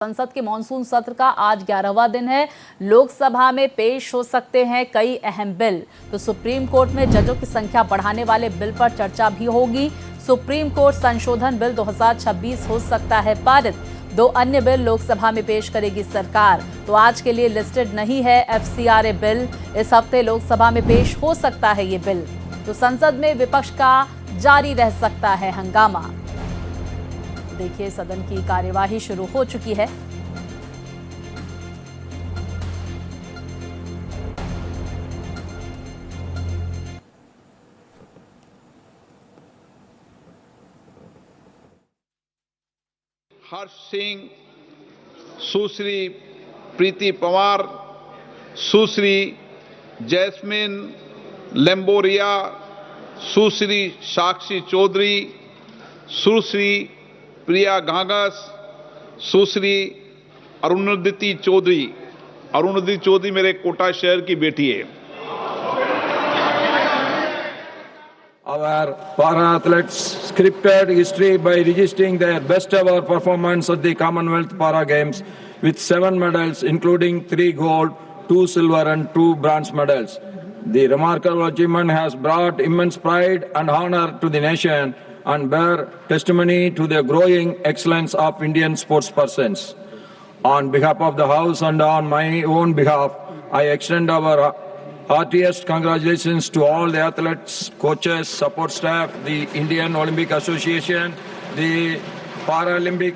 संसद के मॉनसून सत्र का आज 11वां दिन है। लोकसभा में पेश हो सकते हैं कई अहम बिल। तो सुप्रीम कोर्ट में जजों की संख्या बढ़ाने वाले बिल पर चर्चा भी होगी। सुप्रीम कोर्ट संशोधन बिल 2026 हो सकता है पारित। 2 अन्य बिल लोकसभा में पेश करेगी सरकार। तो आज के लिए लिस्टेड नहीं है FCRA बिल। इस हफ्ते लोकसभा में पेश हो सकता है ये बिल। तो संसद में विपक्ष का जारी रह सकता है हंगामा। देखिए, सदन की कार्यवाही शुरू हो चुकी है। हर्ष सिंह, सुश्री प्रीति पंवार, सुश्री जैस्मिन लेम्बोरिया, सुश्री साक्षी चौधरी, सुश्री प्रिया घांगस, सुश्री अरुणोदति चौधरी मेरे कोटा शहर की बेटी है। Our para athletes scripted history by registering their best ever performance at the Commonwealth Para Games with 7 medals, including 3 gold, 2 silver and 2 bronze medals. The remarkable achievement has brought immense pride and honor to the nation and bear testimony to the growing excellence of Indian sportspersons. On behalf of the House and on my own behalf, I extend our heartiest congratulations to all the athletes, coaches, support staff, the Indian Olympic Association, the Paralympic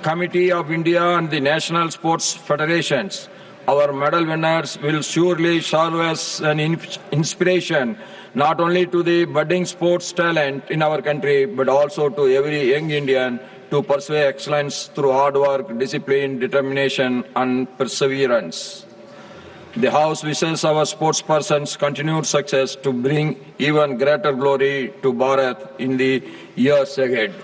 Committee of India and the National Sports Federations. Our medal winners will surely serve as an inspiration not only to the budding sports talent in our country but also to every young Indian to pursue excellence through hard work, discipline, determination and perseverance. The House wishes our sportspersons continued success to bring even greater glory to Bharat in the years ahead.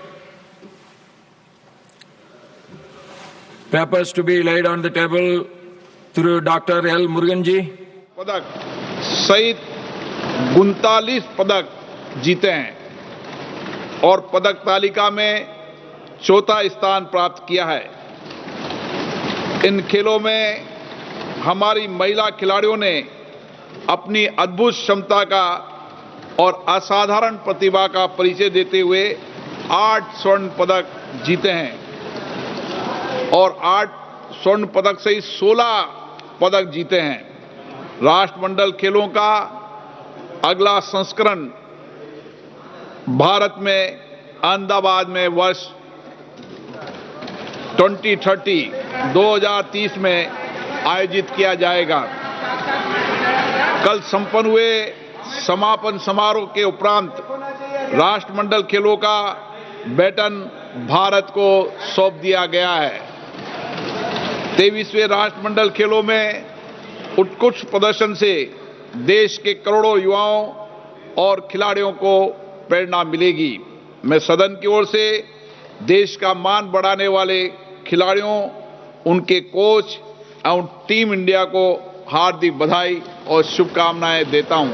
Papers to be laid on the table through Dr. L. Muruganji. पदक सहित 39 पदक जीते हैं और पदक तालिका में 4था स्थान प्राप्त किया है। इन खेलों में हमारी महिला खिलाड़ियों ने अपनी अद्भुत क्षमता का और असाधारण प्रतिभा का परिचय देते हुए 8 स्वर्ण पदक जीते हैं और 8 स्वर्ण पदक सहित 16 पदक जीते हैं। राष्ट्रमंडल खेलों का अगला संस्करण भारत में अहमदाबाद में वर्ष 2030 में आयोजित किया जाएगा। कल संपन्न हुए समापन समारोह के उपरांत राष्ट्रमंडल खेलों का बैटन भारत को सौंप दिया गया है। 23वें राष्ट्रमंडल खेलों में उत्कृष्ट प्रदर्शन से देश के करोड़ों युवाओं और खिलाड़ियों को प्रेरणा मिलेगी। मैं सदन की ओर से देश का मान बढ़ाने वाले खिलाड़ियों, उनके कोच और टीम इंडिया को हार्दिक बधाई और शुभकामनाएं देता हूं।